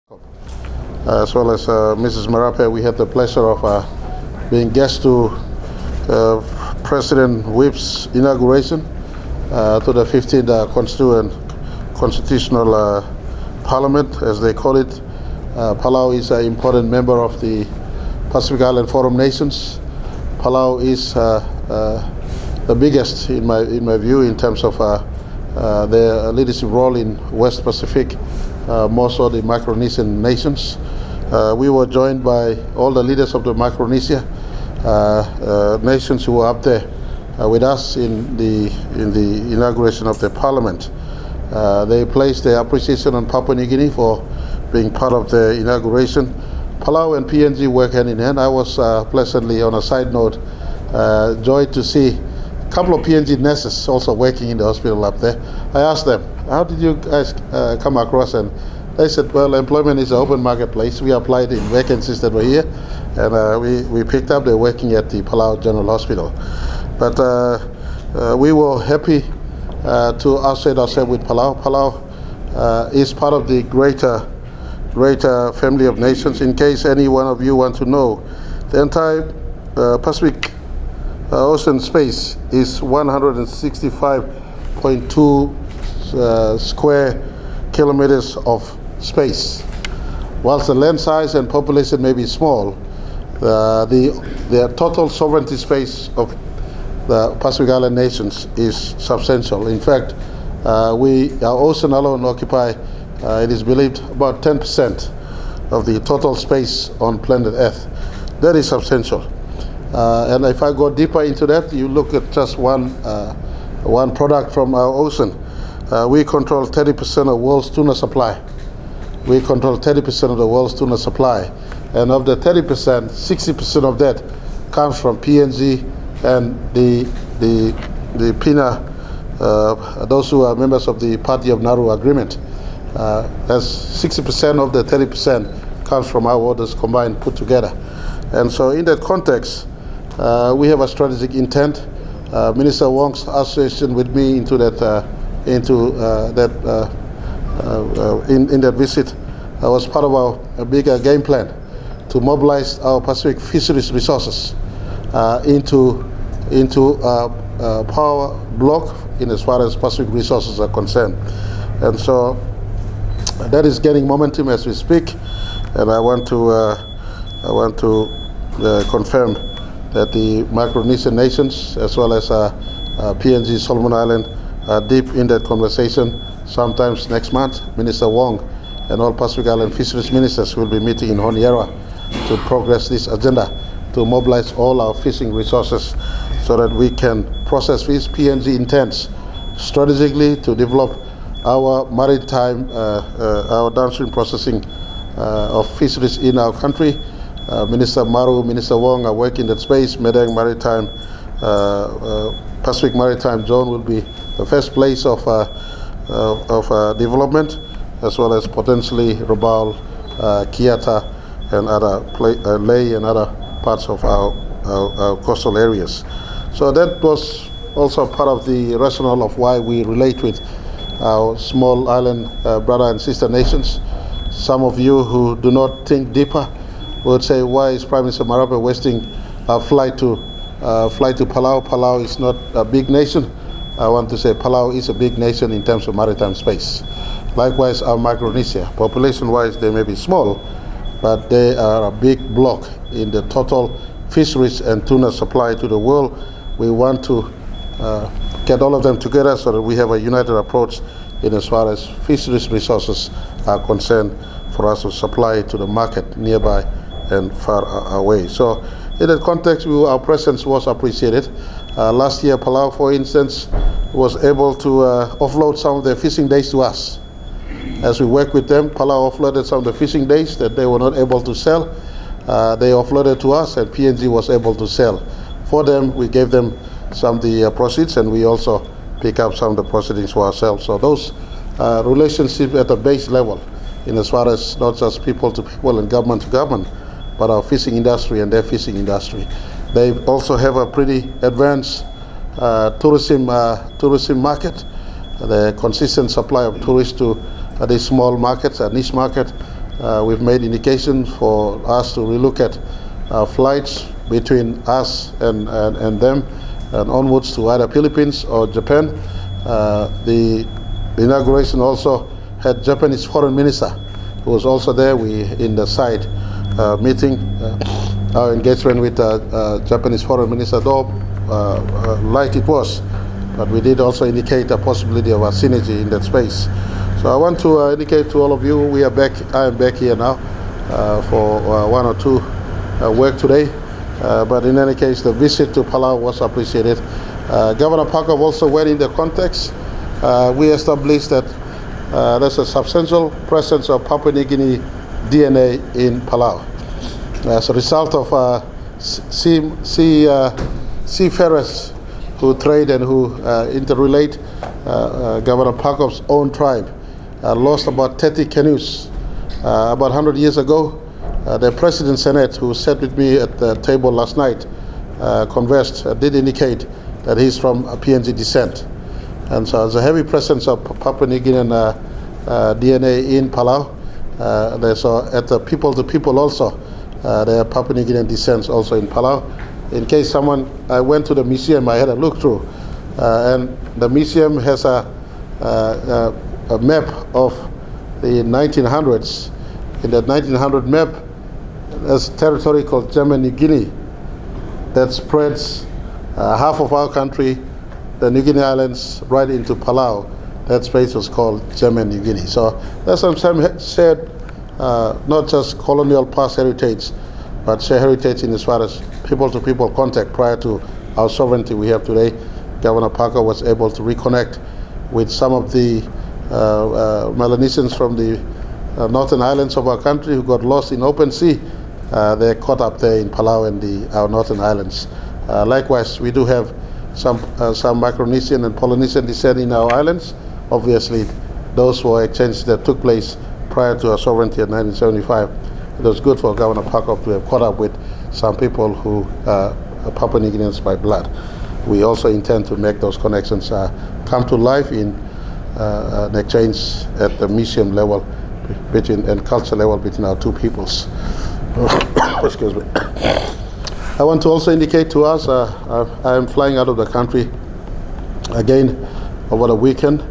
As well as Mrs. Marape, we had the pleasure of being guests to President Whip's inauguration to the 15th Constitutional Parliament, as they call it. Palau is an important member of the Pacific Island Forum Nations. Palau is the biggest, in my view, in terms of their leadership role in West Pacific, more so the Micronesian nations. We were joined by all the leaders of the Micronesia nations who were up there with us in the inauguration of the parliament. They placed their appreciation on Papua New Guinea for being part of the inauguration. Palau and PNG work hand in hand. I was pleasantly, on a side note, joyed to see a couple of PNG nurses also working in the hospital up there. I asked them, how did you guys come across? And they said, well, employment is an open marketplace. We applied in vacancies that were here, and we picked up. They're working at the Palau General Hospital. But we were happy to associate ourselves with Palau. Palau is part of the greater family of nations. In case any one of you want to know, the entire Pacific Ocean space is 165.2 square kilometers of space. Whilst the land size and population may be small, the total sovereignty space of the Pacific Island nations is substantial. In fact, our ocean alone occupy, it is believed, about 10% of the total space on planet Earth. That is substantial. And if I go deeper into that, you look at just one product from our ocean. We control 30% of the world's tuna supply. We control 30% of the world's tuna supply. And of the 30%, 60% of that comes from PNG and the PINA, those who are members of the Party of Nauru Agreement. That's 60% of the 30% comes from our waters combined, put together. And so in that context, we have a strategic intent. Minister Wong's association with me into that in that visit was part of our bigger game plan to mobilize our Pacific fisheries resources into power block in as far as Pacific resources are concerned. And so that is gaining momentum as we speak, and I want to confirm that the Micronesian nations, as well as PNG, Solomon Island, are deep in that conversation. Sometimes next month, Minister Wong and all Pacific Island fisheries ministers will be meeting in Honiara to progress this agenda, to mobilize all our fishing resources so that we can process fish. PNG intends strategically to develop our maritime, our downstream processing of fisheries in our country. Minister Maru, Minister Wong are working in that space. Medang Maritime, Pacific Maritime Zone will be the first place of development, as well as potentially Rabaul, Kiata, and other Ley and other parts of our coastal areas. So that was also part of the rationale of why we relate with our small island brother and sister nations. Some of you who do not think deeper would say, why is Prime Minister Marape wasting our flight to Palau? Palau is not a big nation. I want to say Palau is a big nation in terms of maritime space. Likewise, our Micronesia, population-wise, they may be small, but they are a big block in the total fisheries and tuna supply to the world. We want to get all of them together so that we have a united approach in as far as fisheries resources are concerned for us to supply to the market nearby and far away. So in that context, our presence was appreciated. Last year, Palau, for instance, was able to offload some of their fishing days to us. As we work with them, Palau offloaded some of the fishing days that they were not able to sell. They offloaded to us, and PNG was able to sell. For them, we gave them some of the proceeds, and we also pick up some of the proceedings for ourselves. So those relationships at the base level, in as far as not just people to people and government to government, but our fishing industry and their fishing industry. They also have a pretty advanced tourism market, the consistent supply of tourists to these small markets, a niche market, we've made indication for us to relook at flights between us and them and onwards to either Philippines or Japan. The inauguration also had Japanese foreign minister who was also there. We in the side meeting, our engagement with Japanese foreign minister, though light it was, but we did also indicate a possibility of a synergy in that space. So I want to indicate to all of you, we are back. I am back here now for one or two work today. But in any case, the visit to Palau was appreciated. Governor Parker also went in the context. We established that there's a substantial presence of Papua New Guinea DNA in Palau. As a result of seafarers who trade and who interrelate, Governor Parker's own tribe lost about 30 canoes about 100 years ago. The President Senate, who sat with me at the table last night, conversed, did indicate that he's from PNG descent. And so there's a heavy presence of Papua New Guinean DNA in Palau. There's at the people-to-people also, there are Papua New Guinean descents also in Palau. In case I went to the museum, I had a look through, and the museum has a map of the 1900s. In that 1900 map, there's a territory called German New Guinea that spreads half of our country, the New Guinea Islands, right into Palau. That space was called German New Guinea. So that's some shared, not just colonial past heritage, but shared heritage in as far as people-to-people contact prior to our sovereignty we have today. Governor Parker was able to reconnect with some of the Melanesians from the northern islands of our country who got lost in open sea. They're caught up there in Palau and our northern islands. Likewise, we do have some Micronesian and Polynesian descent in our islands. Obviously, those were exchanges that took place prior to our sovereignty in 1975. It was good for Governor Parker to have caught up with some people who are Papua New Guineans by blood. We also intend to make those connections come to life in an exchange at the museum level and culture level between our two peoples. Excuse me. I want to also indicate to us, I am flying out of the country again over the weekend.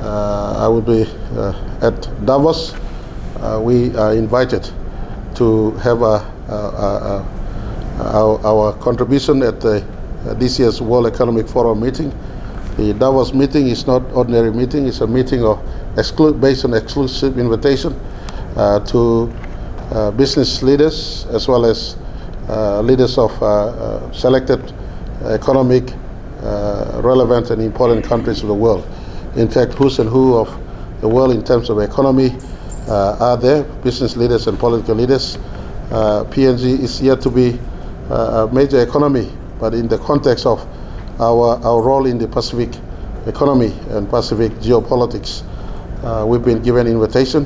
I will be at Davos. We are invited to have our contribution at this year's World Economic Forum meeting. The Davos meeting is not ordinary meeting. It's a meeting based on exclusive invitation to business leaders as well as leaders of selected economic, relevant and important countries of the world. In fact, who's and who of the world in terms of economy are there, business leaders and political leaders. PNG is yet to be a major economy, but in the context of our role in the Pacific economy and Pacific geopolitics, we've been given invitation.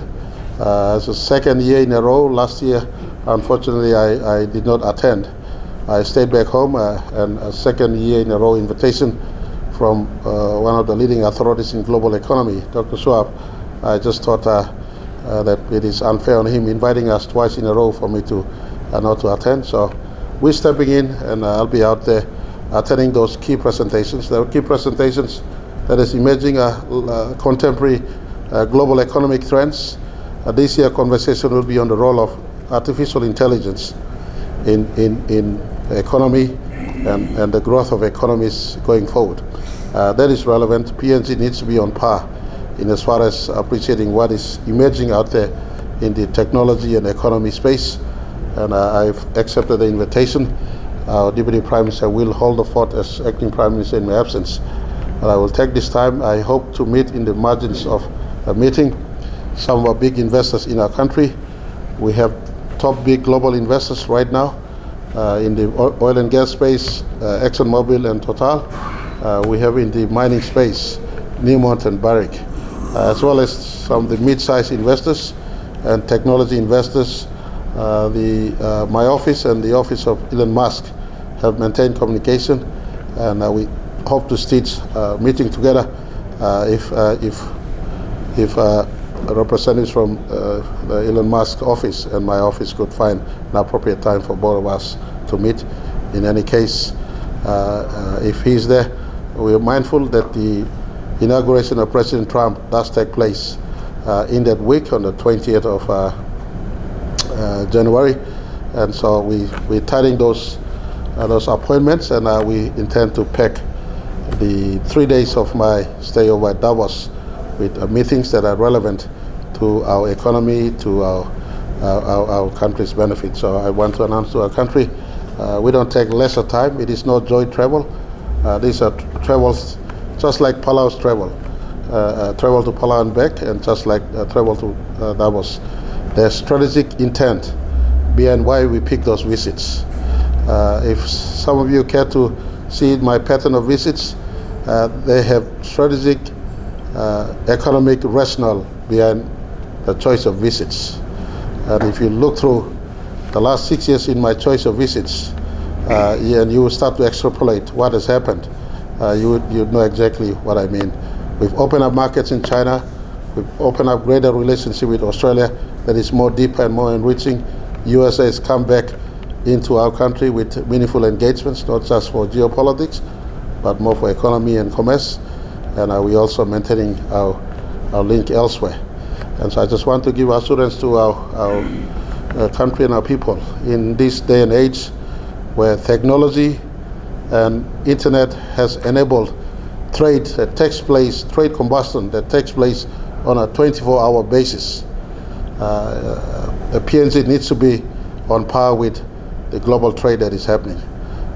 It's the second year in a row. Last year, unfortunately, I did not attend. I stayed back home, and a second year in a row invitation from one of the leading authorities in global economy, Dr. Schwab. I just thought that it is unfair on him inviting us twice in a row for me to not to attend. So we're stepping in, and I'll be out there attending those key presentations. There are key presentations that is emerging contemporary global economic trends. This year conversation will be on the role of artificial intelligence in economy and the growth of economies going forward. That is relevant. PNG needs to be on par in as far as appreciating what is emerging out there in the technology and economy space. And I've accepted the invitation. Our Deputy Prime Minister will hold the fort as Acting Prime Minister in my absence. And I will take this time. I hope to meet in the margins of a meeting some of our big investors in our country. We have top big global investors right now in the oil and gas space, ExxonMobil and Total. We have in the mining space, Newmont and Barrick, as well as some of the mid-sized investors and technology investors. My office and the office of Elon Musk have maintained communication, and we hope to stitch meeting together if representatives from the Elon Musk office and my office could find an appropriate time for both of us to meet. In any case, if he's there, we are mindful that the inauguration of President Trump does take place in that week on the 20th of January, and so we're tying those appointments, and we intend to pack the 3 days of my stay over at Davos with meetings that are relevant to our economy, to our country's benefit. So I want to announce to our country, we don't take lesser time. It is not joint travel. These are travels just like Palau's travel to Palau and back, and just like travel to Davos. There's strategic intent behind why we pick those visits. If some of you care to see my pattern of visits, they have strategic, economic rationale behind the choice of visits. And if you look through the last 6 years in my choice of visits, and you will start to extrapolate what has happened, you'd know exactly what I mean. We've opened up markets in China. We've opened up greater relationship with Australia that is more deeper and more enriching. USA has come back into our country with meaningful engagements, not just for geopolitics, but more for economy and commerce. And we also maintaining our link elsewhere. And so I just want to give assurance to our country and our people in this day and age where technology and internet has enabled trade that takes place, trade combustion that takes place on a 24-hour basis. The PNG needs to be on par with the global trade that is happening.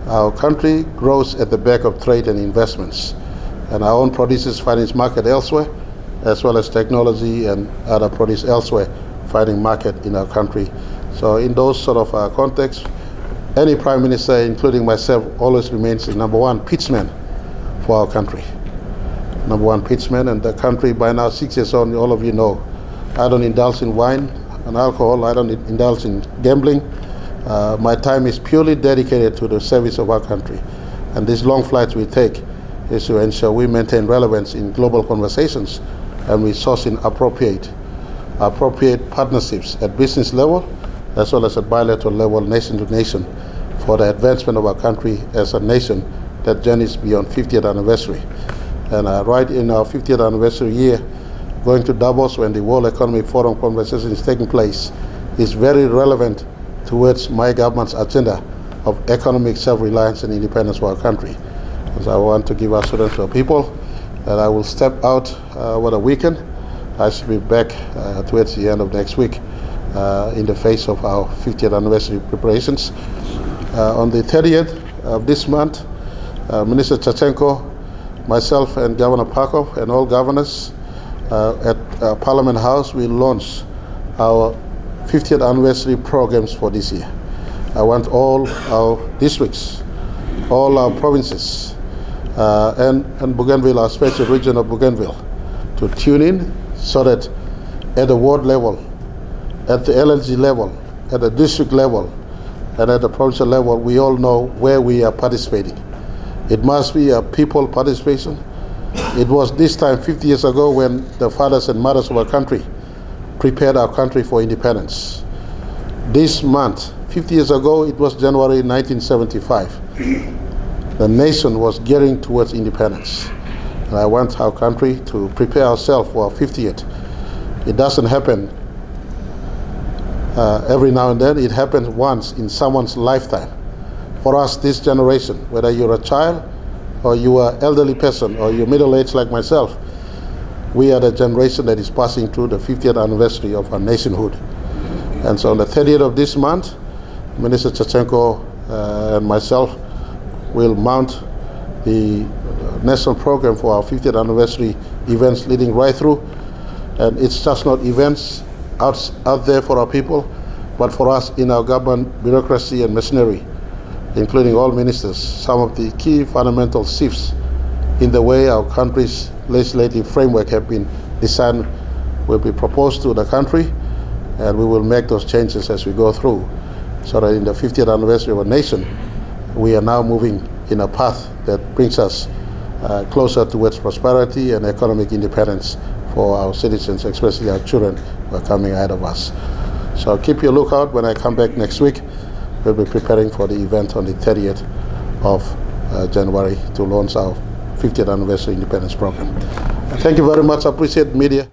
Our country grows at the back of trade and investments, and our own produces find its market elsewhere, as well as technology and other produce elsewhere finding market in our country. So in those sort of contexts, any prime minister, including myself, always remains the number one pitchman for our country. Number one pitchman, and the country by now 6 years on, all of you know, I don't indulge in wine and alcohol, I don't indulge in gambling. My time is purely dedicated to the service of our country. And these long flights we take is to ensure we maintain relevance in global conversations, and we source in appropriate partnerships at business level as well as at bilateral level, nation to nation, for the advancement of our country as a nation that journeys beyond 50th anniversary. And right in our 50th anniversary year, going to Davos when the World Economic Forum conversation is taking place is very relevant towards my government's agenda of economic self-reliance and independence for our country. And so I want to give assurance to our people that I will step out over the weekend. I should be back towards the end of next week in the face of our 50th anniversary preparations. On the 30th of this month, Minister Chachenko, myself and Governor Parkov and all governors at Parliament House will launch our 50th anniversary programs for this year. I want all our districts, all our provinces, and Bougainville, our special region of Bougainville, to tune in so that at the ward level, at the LLG level, at the district level, and at the provincial level, we all know where we are participating. It must be a people participation. It was this time 50 years ago when the fathers and mothers of our country prepared our country for independence. This month, 50 years ago, it was January 1975. The nation was gearing towards independence. And I want our country to prepare ourselves for our 50th. It doesn't happen every now and then. It happens once in someone's lifetime. For us, this generation, whether you're a child or you are an elderly person or you're middle-aged like myself, we are the generation that is passing through the 50th anniversary of our nationhood. And so on the 30th of this month, Minister Chachenko and myself will mount the national program for our 50th anniversary events leading right through. And it's just not events out there for our people, but for us in our government bureaucracy and machinery, including all ministers. Some of the key fundamental shifts in the way our country's legislative framework have been designed will be proposed to the country, and we will make those changes as we go through, so that in the 50th anniversary of our nation, we are now moving in a path that brings us closer towards prosperity and economic independence for our citizens, especially our children who are coming ahead of us. So keep your lookout when I come back next week. We'll be preparing for the event on the 30th of January to launch our 50th anniversary independence program. Thank you very much. I appreciate media.